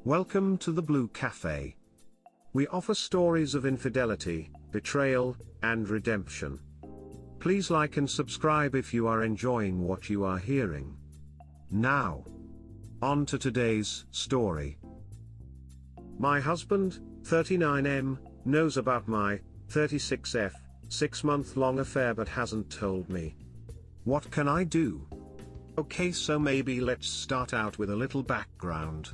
Welcome to the Blue Cafe. We offer stories of infidelity, betrayal, and redemption. Please like and subscribe if you are enjoying what you are hearing. Now, on to today's story. My husband, 39M, knows about my 36F, 6-month-long affair but hasn't told me. What can I do? Okay, so maybe let's start out with a little background.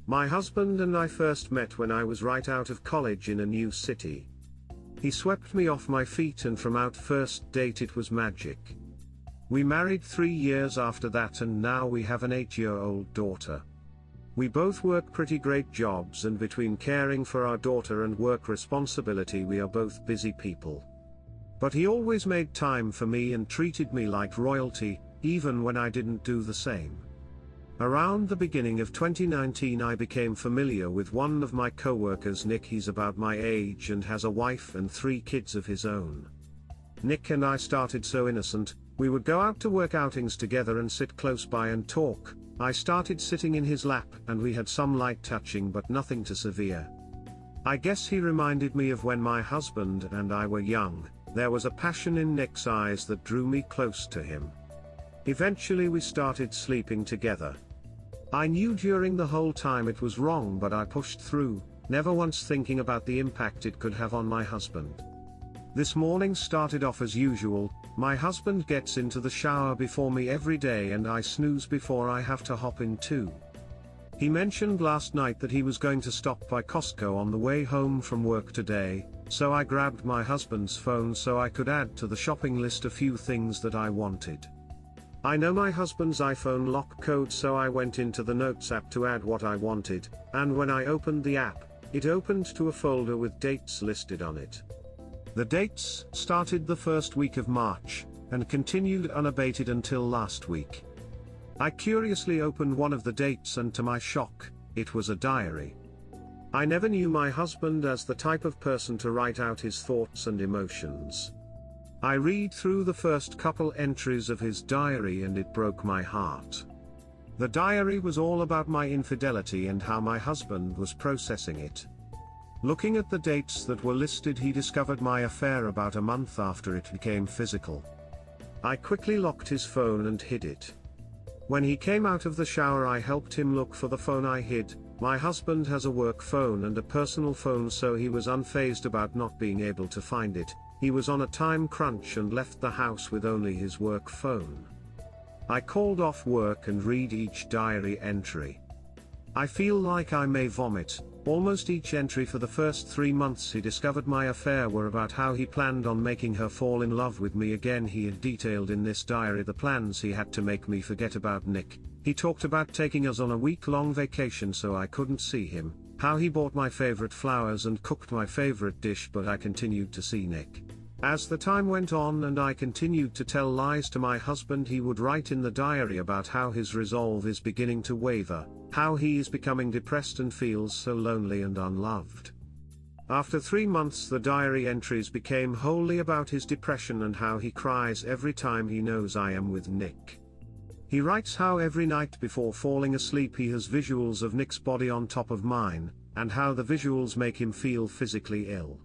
My husband and I first met when I was right out of college in a new city. He swept me off my feet, and from our first date it was magic. We married 3 years after that, and now we have an 8-year-old daughter. We both work pretty great jobs, and between caring for our daughter and work responsibility we are both busy people. But he always made time for me and treated me like royalty, even when I didn't do the same. Around the beginning of 2019 I became familiar with one of my co-workers, Nick. He's about my age and has a wife and 3 kids of his own. Nick and I started so innocent. We would go out to work outings together and sit close by and talk. I started sitting in his lap and we had some light touching but nothing too severe. I guess he reminded me of when my husband and I were young. There was a passion in Nick's eyes that drew me close to him. Eventually we started sleeping together. I knew during the whole time it was wrong, but I pushed through, never once thinking about the impact it could have on my husband. This morning started off as usual. My husband gets into the shower before me every day and I snooze before I have to hop in too. He mentioned last night that he was going to stop by Costco on the way home from work today, so I grabbed my husband's phone so I could add to the shopping list a few things that I wanted. I know my husband's iPhone lock code, so I went into the Notes app to add what I wanted, and when I opened the app, it opened to a folder with dates listed on it. The dates started the first week of March, and continued unabated until last week. I curiously opened one of the dates and to my shock, it was a diary. I never knew my husband as the type of person to write out his thoughts and emotions. I read through the first couple entries of his diary and it broke my heart. The diary was all about my infidelity and how my husband was processing it. Looking at the dates that were listed, he discovered my affair about a month after it became physical. I quickly locked his phone and hid it. When he came out of the shower I helped him look for the phone I hid. My husband has a work phone and a personal phone, so he was unfazed about not being able to find it. He was on a time crunch and left the house with only his work phone. I called off work and read each diary entry. I feel like I may vomit. Almost each entry for the first 3 months he discovered my affair were about how he planned on making her fall in love with me again. He had detailed in this diary the plans he had to make me forget about Nick. He talked about taking us on a week-long vacation so I couldn't see him, how he bought my favorite flowers and cooked my favorite dish, but I continued to see Nick. As the time went on and I continued to tell lies to my husband, he would write in the diary about how his resolve is beginning to waver, how he is becoming depressed and feels so lonely and unloved. After 3 months the diary entries became wholly about his depression and how he cries every time he knows I am with Nick. He writes how every night before falling asleep he has visuals of Nick's body on top of mine, and how the visuals make him feel physically ill.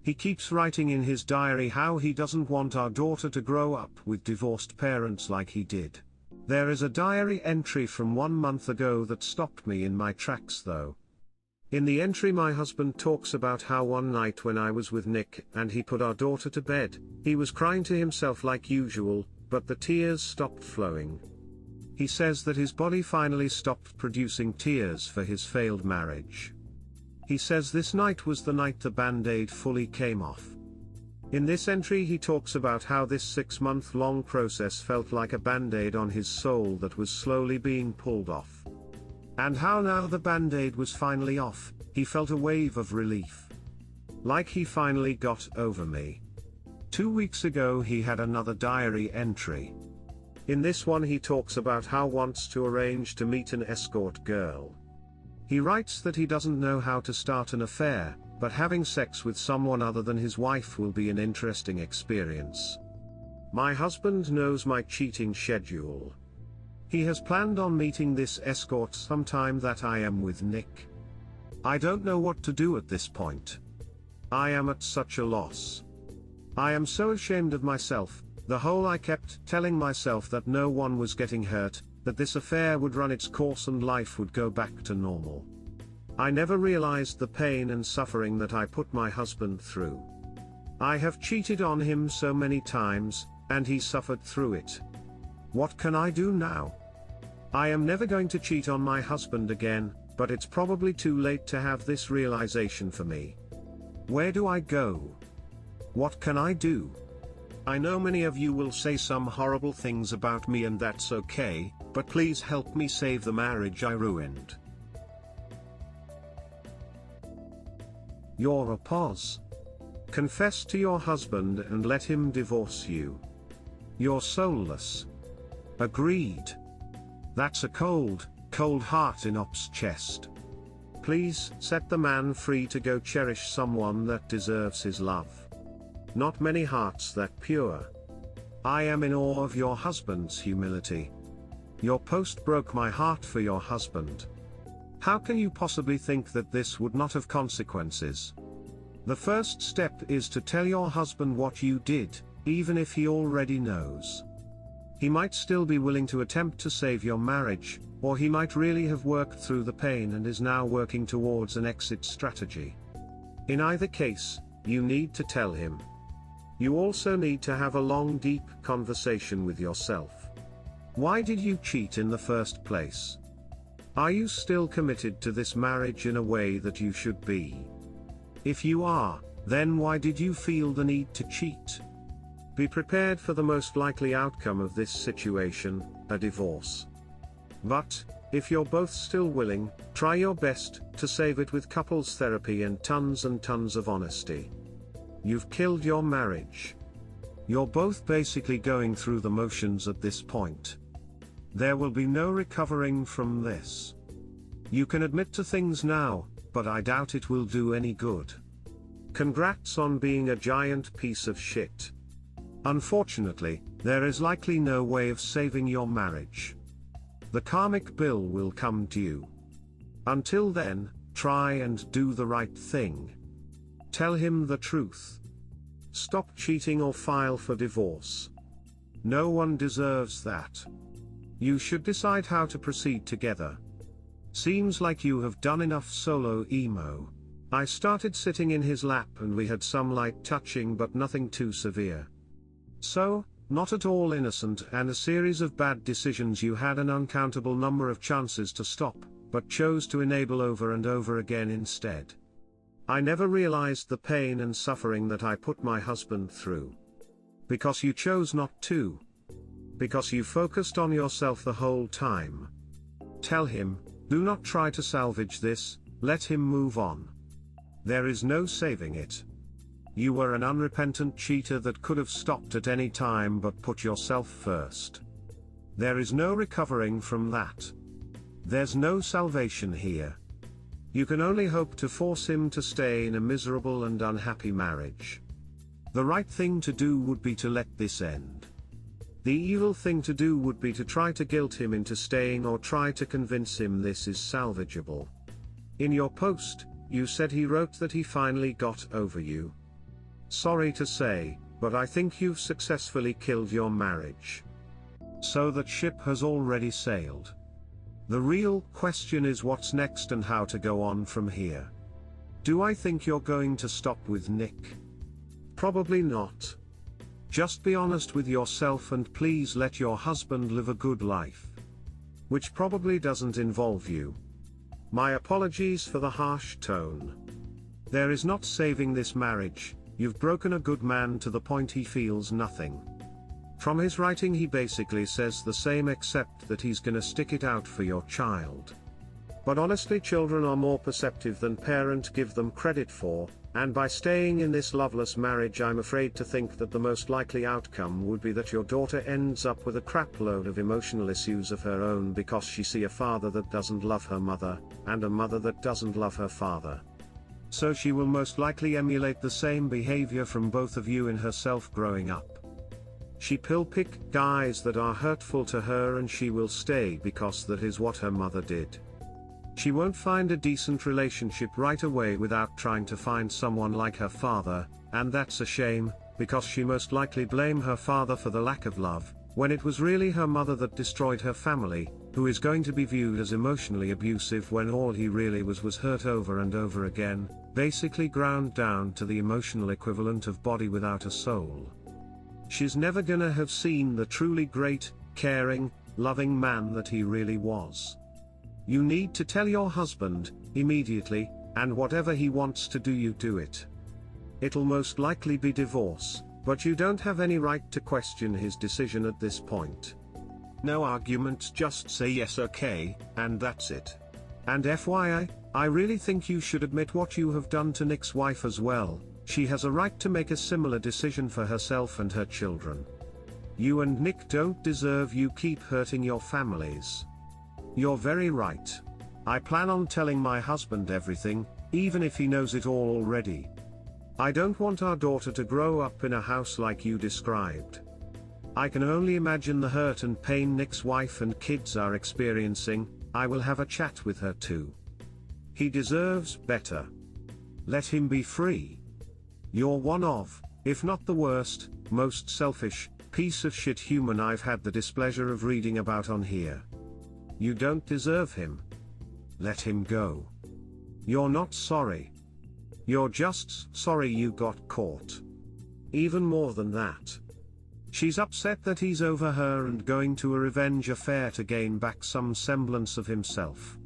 He keeps writing in his diary how he doesn't want our daughter to grow up with divorced parents like he did. There is a diary entry from 1 month ago that stopped me in my tracks though. In the entry my husband talks about how one night when I was with Nick and he put our daughter to bed, he was crying to himself like usual, but the tears stopped flowing. He says that his body finally stopped producing tears for his failed marriage. He says this night was the night the band-aid fully came off. In this entry he talks about how this 6-month-long process felt like a band-aid on his soul that was slowly being pulled off. And how now the band-aid was finally off, he felt a wave of relief. Like he finally got over me. 2 weeks ago he had another diary entry. In this one he talks about how wants to arrange to meet an escort girl. He writes that he doesn't know how to start an affair, but having sex with someone other than his wife will be an interesting experience. My husband knows my cheating schedule. He has planned on meeting this escort sometime that I am with Nick. I don't know what to do at this point. I am at such a loss. I am so ashamed of myself. The whole I kept telling myself that no one was getting hurt, that this affair would run its course and life would go back to normal. I never realized the pain and suffering that I put my husband through. I have cheated on him so many times, and he suffered through it. What can I do now? I am never going to cheat on my husband again, but it's probably too late to have this realization for me. Where do I go? What can I do? I know many of you will say some horrible things about me, and that's okay, but please help me save the marriage I ruined. You're a pos. Confess to your husband and let him divorce you. You're soulless. Agreed. That's a cold, cold heart in Op's chest. Please set the man free to go cherish someone that deserves his love. Not many hearts that pure. I am in awe of your husband's humility. Your post broke my heart for your husband. How can you possibly think that this would not have consequences? The first step is to tell your husband what you did, even if he already knows. He might still be willing to attempt to save your marriage, or he might really have worked through the pain and is now working towards an exit strategy. In either case, you need to tell him. You also need to have a long, deep conversation with yourself. Why did you cheat in the first place? Are you still committed to this marriage in a way that you should be? If you are, then why did you feel the need to cheat? Be prepared for the most likely outcome of this situation, a divorce. But, if you're both still willing, try your best to save it with couples therapy and tons of honesty. You've killed your marriage. You're both basically going through the motions at this point. There will be no recovering from this. You can admit to things now, but I doubt it will do any good. Congrats on being a giant piece of shit. Unfortunately, there is likely no way of saving your marriage. The karmic bill will come due. Until then, try and do the right thing. Tell him the truth. Stop cheating or file for divorce. No one deserves that. You should decide how to proceed together. Seems like you have done enough solo emo. I started sitting in his lap and we had some light touching but nothing too severe. So, not at all innocent and a series of bad decisions. You had an uncountable number of chances to stop, but chose to enable over and over again instead. I never realized the pain and suffering that I put my husband through. Because you chose not to. Because you focused on yourself the whole time. Tell him, do not try to salvage this, let him move on. There is no saving it. You were an unrepentant cheater that could have stopped at any time but put yourself first. There is no recovering from that. There's no salvation here. You can only hope to force him to stay in a miserable and unhappy marriage. The right thing to do would be to let this end. The evil thing to do would be to try to guilt him into staying or try to convince him this is salvageable. In your post, you said he wrote that he finally got over you. Sorry to say, but I think you've successfully killed your marriage. So that ship has already sailed. The real question is what's next and how to go on from here. Do I think you're going to stop with Nick? Probably not. Just be honest with yourself and please let your husband live a good life. Which probably doesn't involve you. My apologies for the harsh tone. There is not saving this marriage. You've broken a good man to the point he feels nothing. From his writing he basically says the same except that he's gonna stick it out for your child. But honestly, children are more perceptive than parents give them credit for, and by staying in this loveless marriage I'm afraid to think that the most likely outcome would be that your daughter ends up with a crap load of emotional issues of her own because she sees a father that doesn't love her mother, and a mother that doesn't love her father. So she will most likely emulate the same behavior from both of you in herself growing up. She pick guys that are hurtful to her and she will stay because that is what her mother did. She won't find a decent relationship right away without trying to find someone like her father, and that's a shame, because she most likely blame her father for the lack of love, when it was really her mother that destroyed her family, who is going to be viewed as emotionally abusive when all he really was hurt over and over again, basically ground down to the emotional equivalent of body without a soul. She's never gonna have seen the truly great, caring, loving man that he really was. You need to tell your husband, immediately, and whatever he wants to do you do it. It'll most likely be divorce, but you don't have any right to question his decision at this point. No argument, just say yes okay, and that's it. And FYI, I really think you should admit what you have done to Nick's wife as well. She has a right to make a similar decision for herself and her children. You and Nick don't deserve you keep hurting your families. You're very right. I plan on telling my husband everything, even if he knows it all already. I don't want our daughter to grow up in a house like you described. I can only imagine the hurt and pain Nick's wife and kids are experiencing. I will have a chat with her too. He deserves better. Let him be free. You're one of, if not the worst, most selfish, piece of shit human I've had the displeasure of reading about on here. You don't deserve him. Let him go. You're not sorry. You're just sorry you got caught. Even more than that. She's upset that he's over her and going to a revenge affair to gain back some semblance of himself.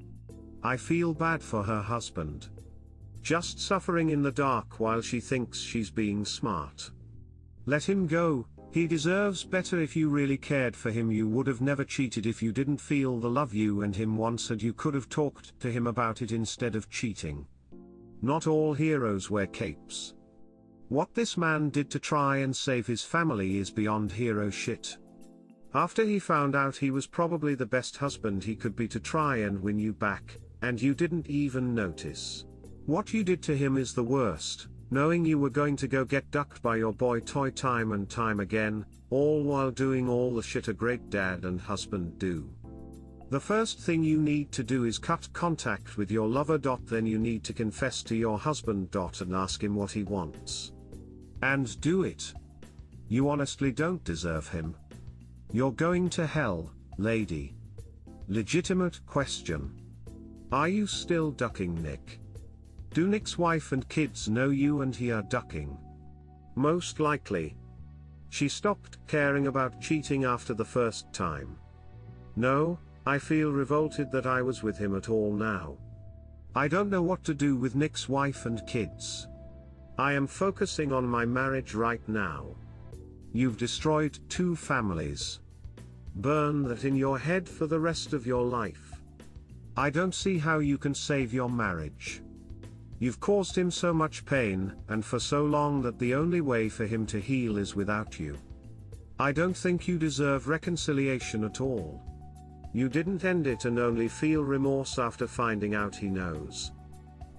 I feel bad for her husband. Just suffering in the dark while she thinks she's being smart. Let him go. He deserves better. If you really cared for him you would have never cheated. If you didn't feel the love you and him once had you could have talked to him about it instead of cheating. Not all heroes wear capes. What this man did to try and save his family is beyond hero shit. After he found out he was probably the best husband he could be to try and win you back, and you didn't even notice. What you did to him is the worst. Knowing you were going to go get ducked by your boy toy time and time again, all while doing all the shit a great dad and husband do. The first thing you need to do is cut contact with your lover. Then you need to confess to your husband. And ask him what he wants. And do it. You honestly don't deserve him. You're going to hell, lady. Legitimate question. Are you still ducking Nick? Do Nick's wife and kids know you and he are ducking? Most likely. She stopped caring about cheating after the first time. No, I feel revolted that I was with him at all now. I don't know what to do with Nick's wife and kids. I am focusing on my marriage right now. You've destroyed 2 families. Burn that in your head for the rest of your life. I don't see how you can save your marriage. You've caused him so much pain, and for so long that the only way for him to heal is without you. I don't think you deserve reconciliation at all. You didn't end it and only feel remorse after finding out he knows.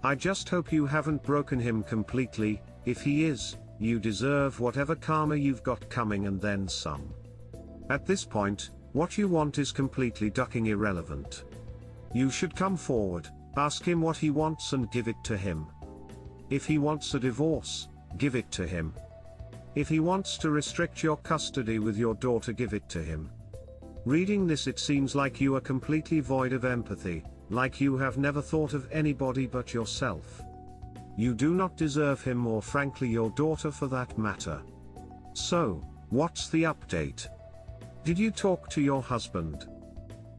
I just hope you haven't broken him completely. If he is, you deserve whatever karma you've got coming and then some. At this point, what you want is completely ducking irrelevant. You should come forward, ask him what he wants and give it to him. If he wants a divorce, give it to him. If he wants to restrict your custody with your daughter, give it to him. Reading this, it seems like you are completely void of empathy, like you have never thought of anybody but yourself. You do not deserve him, or frankly your daughter for that matter. So, what's the update? Did you talk to your husband?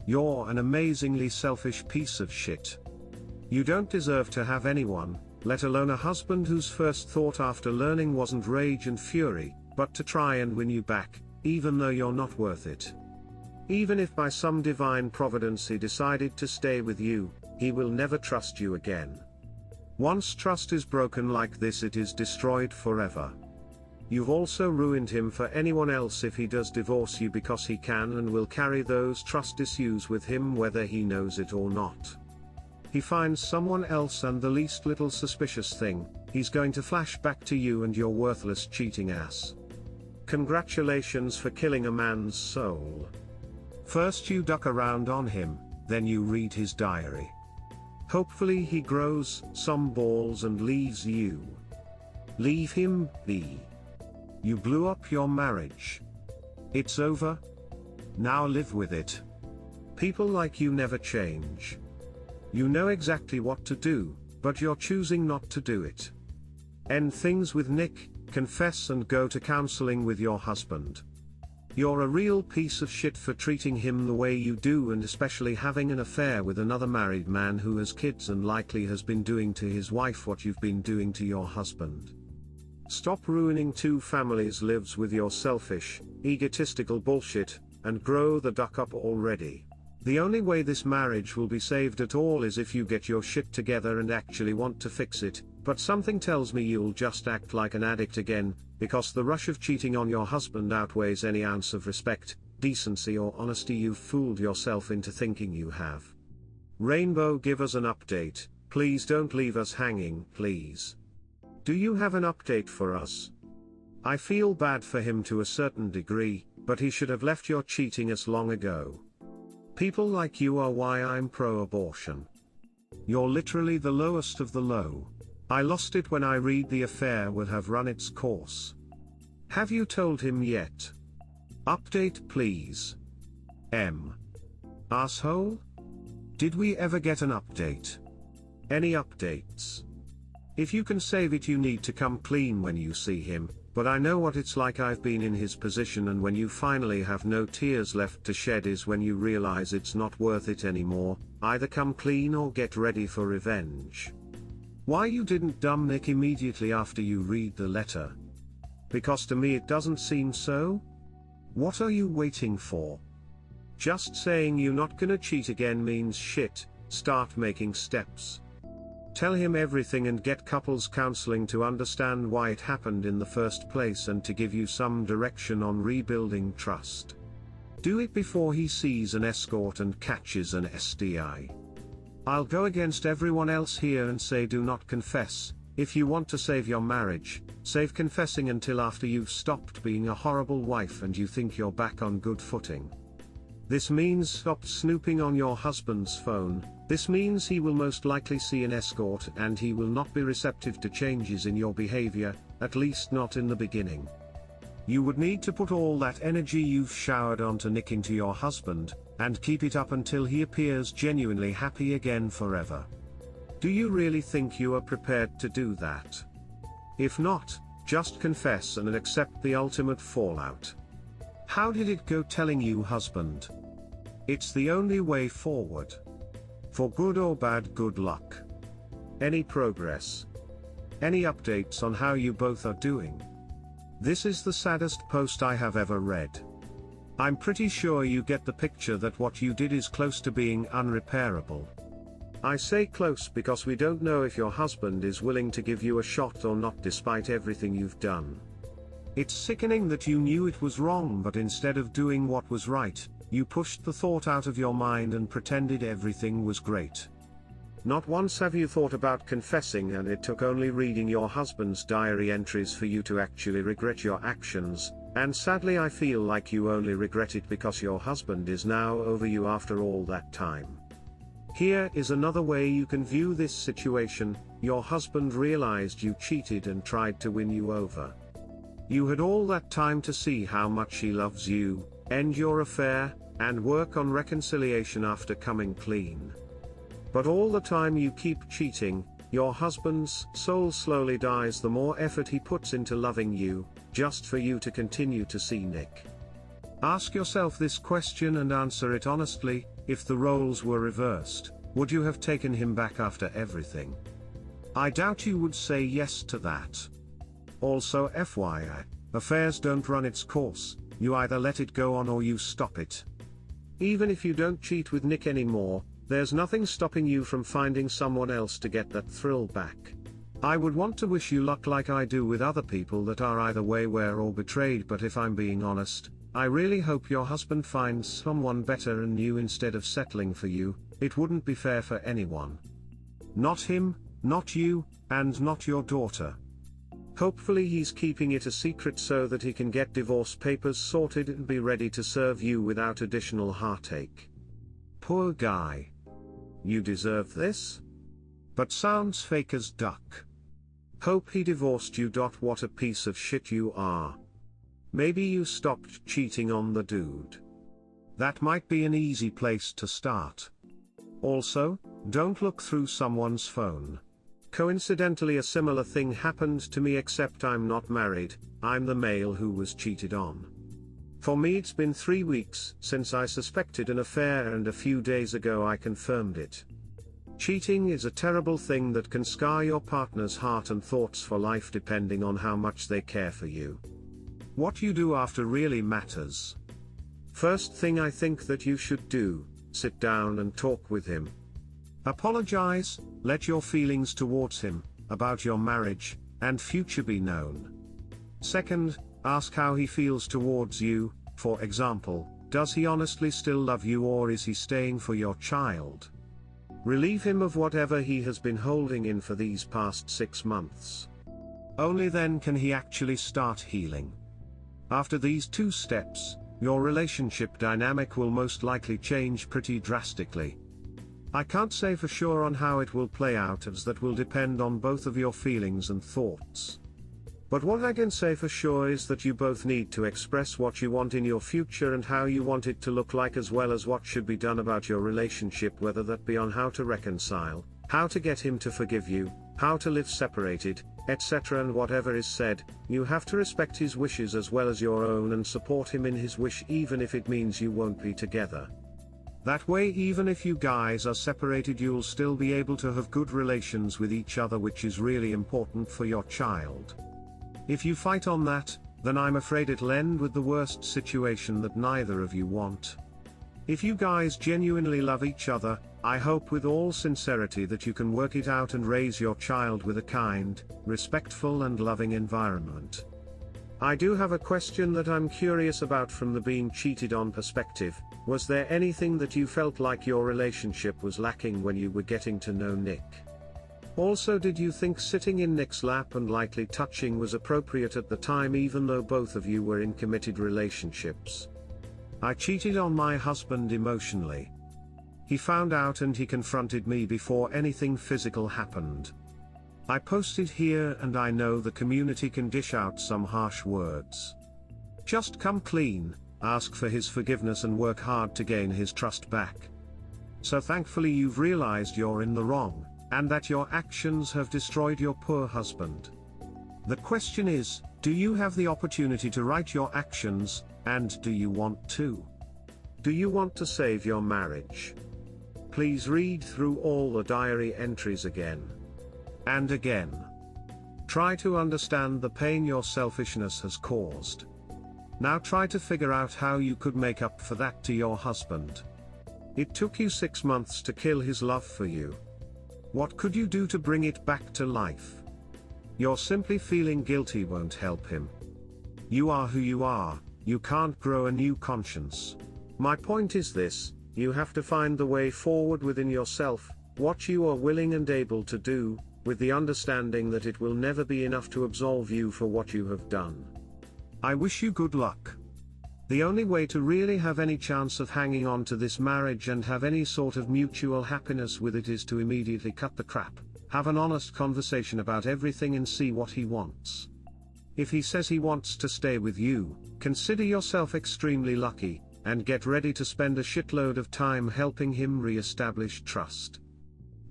You're an amazingly selfish piece of shit. You don't deserve to have anyone, let alone a husband whose first thought after learning wasn't rage and fury, but to try and win you back, even though you're not worth it. Even if by some divine providence he decided to stay with you, he will never trust you again. Once trust is broken like this, it is destroyed forever. You've also ruined him for anyone else if he does divorce you, because he can and will carry those trust issues with him whether he knows it or not. He finds someone else and the least little suspicious thing, he's going to flash back to you and your worthless cheating ass. Congratulations for killing a man's soul. First you duck around on him, then you read his diary. Hopefully he grows some balls and leaves you. Leave him be. You blew up your marriage. It's over. Now live with it. People like you never change. You know exactly what to do, but you're choosing not to do it. End things with Nick, confess and go to counseling with your husband. You're a real piece of shit for treating him the way you do, and especially having an affair with another married man who has kids and likely has been doing to his wife what you've been doing to your husband. Stop ruining two families' lives with your selfish, egotistical bullshit, and grow the duck up already. The only way this marriage will be saved at all is if you get your shit together and actually want to fix it, but something tells me you'll just act like an addict again, because the rush of cheating on your husband outweighs any ounce of respect, decency or honesty you've fooled yourself into thinking you have. Rainbow, give us an update, please don't leave us hanging, please. Do you have an update for us? I feel bad for him to a certain degree, but he should have left your cheating as long ago. People like you are why I'm pro-abortion. You're literally the lowest of the low. I lost it when I read the affair will have run its course. Have you told him yet? Update please. M. Asshole? Did we ever get an update? Any updates? If you can save it, you need to come clean when you see him, but I know what it's like. I've been in his position, and when you finally have no tears left to shed is when you realize it's not worth it anymore. Either come clean or get ready for revenge. Why you didn't dump Nick immediately after you read the letter? Because to me it doesn't seem so. What are you waiting for? Just saying you're not gonna cheat again means shit. Start making steps. Tell him everything and get couples counseling to understand why it happened in the first place and to give you some direction on rebuilding trust. Do it before he sees an escort and catches an STI. I'll go against everyone else here and say do not confess. If you want to save your marriage, save confessing until after you've stopped being a horrible wife and you think you're back on good footing. This means stop snooping on your husband's phone. This means he will most likely see an escort and he will not be receptive to changes in your behavior, at least not in the beginning. You would need to put all that energy you've showered onto Nick into your husband, and keep it up until he appears genuinely happy again forever. Do you really think you are prepared to do that? If not, just confess and accept the ultimate fallout. How did it go telling you husband? It's the only way forward. For good or bad, good luck. Any progress? Any updates on how you both are doing? This is the saddest post I have ever read. I'm pretty sure you get the picture that what you did is close to being unrepairable. I say close because we don't know if your husband is willing to give you a shot or not despite everything you've done. It's sickening that you knew it was wrong, but instead of doing what was right, you pushed the thought out of your mind and pretended everything was great. Not once have you thought about confessing, and it took only reading your husband's diary entries for you to actually regret your actions, and sadly I feel like you only regret it because your husband is now over you after all that time. Here is another way you can view this situation. Your husband realized you cheated and tried to win you over. You had all that time to see how much he loves you, end your affair, and work on reconciliation after coming clean. But all the time you keep cheating, your husband's soul slowly dies the more effort he puts into loving you, just for you to continue to see Nick. Ask yourself this question and answer it honestly. If the roles were reversed, would you have taken him back after everything? I doubt you would say yes to that. Also FYI, affairs don't run its course. You either let it go on or you stop it. Even if you don't cheat with Nick anymore, there's nothing stopping you from finding someone else to get that thrill back. I would want to wish you luck like I do with other people that are either wayward or betrayed, but if I'm being honest, I really hope your husband finds someone better and new instead of settling for you. It wouldn't be fair for anyone. Not him, not you, and not your daughter. Hopefully he's keeping it a secret so that he can get divorce papers sorted and be ready to serve you without additional heartache. Poor guy. You deserve this? But sounds fake as duck. Hope he divorced you. What a piece of shit you are. Maybe you stopped cheating on the dude. That might be an easy place to start. Also, don't look through someone's phone. Coincidentally, a similar thing happened to me, except I'm not married, I'm the male who was cheated on. For me, it's been 3 weeks since I suspected an affair, and a few days ago I confirmed it. Cheating is a terrible thing that can scar your partner's heart and thoughts for life, depending on how much they care for you. What you do after really matters. First thing I think that you should do, sit down and talk with him. Apologize, let your feelings towards him, about your marriage, and future be known. Second, ask how he feels towards you. For example, does he honestly still love you, or is he staying for your child? Relieve him of whatever he has been holding in for these past 6 months. Only then can he actually start healing. After these 2 steps, your relationship dynamic will most likely change pretty drastically. I can't say for sure on how it will play out, as that will depend on both of your feelings and thoughts. But what I can say for sure is that you both need to express what you want in your future and how you want it to look like, as well as what should be done about your relationship, whether that be on how to reconcile, how to get him to forgive you, how to live separated, etc. And whatever is said, you have to respect his wishes as well as your own, and support him in his wish, even if it means you won't be together. That way, even if you guys are separated, you'll still be able to have good relations with each other, which is really important for your child. If you fight on that, then I'm afraid it'll end with the worst situation that neither of you want. If you guys genuinely love each other, I hope with all sincerity that you can work it out and raise your child with a kind, respectful and loving environment. I do have a question that I'm curious about from the being cheated on perspective. Was there anything that you felt like your relationship was lacking when you were getting to know Nick? Also, did you think sitting in Nick's lap and lightly touching was appropriate at the time, even though both of you were in committed relationships? I cheated on my husband emotionally. He found out and he confronted me before anything physical happened. I posted here, and I know the community can dish out some harsh words. Just come clean, ask for his forgiveness and work hard to gain his trust back. So thankfully you've realized you're in the wrong, and that your actions have destroyed your poor husband. The question is, do you have the opportunity to right your actions, and do you want to? Do you want to save your marriage? Please read through all the diary entries again. And again. Try to understand the pain your selfishness has caused. Now try to figure out how you could make up for that to your husband. It took you 6 months to kill his love for you. What could you do to bring it back to life? You're simply feeling guilty won't help him. You are who you are, you can't grow a new conscience. My point is this: you have to find the way forward within yourself, what you are willing and able to do, with the understanding that it will never be enough to absolve you for what you have done. I wish you good luck. The only way to really have any chance of hanging on to this marriage and have any sort of mutual happiness with it is to immediately cut the crap, have an honest conversation about everything and see what he wants. If he says he wants to stay with you, consider yourself extremely lucky, and get ready to spend a shitload of time helping him re-establish trust.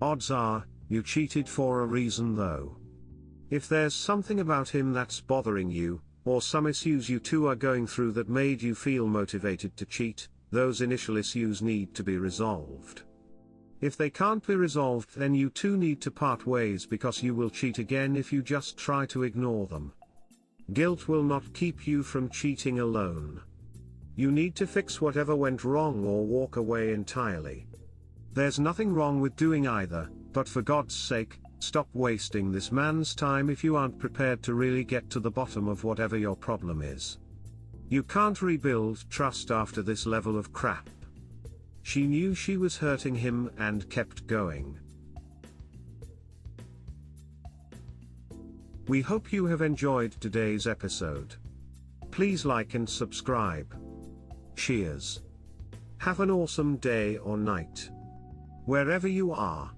Odds are, you cheated for a reason though. If there's something about him that's bothering you, or some issues you two are going through that made you feel motivated to cheat, those initial issues need to be resolved. If they can't be resolved, then you two need to part ways, because you will cheat again if you just try to ignore them. Guilt will not keep you from cheating alone. You need to fix whatever went wrong or walk away entirely. There's nothing wrong with doing either, but for God's sake, stop wasting this man's time if you aren't prepared to really get to the bottom of whatever your problem is. You can't rebuild trust after this level of crap. She knew she was hurting him and kept going. We hope you have enjoyed today's episode. Please like and subscribe. Cheers. Have an awesome day or night, wherever you are.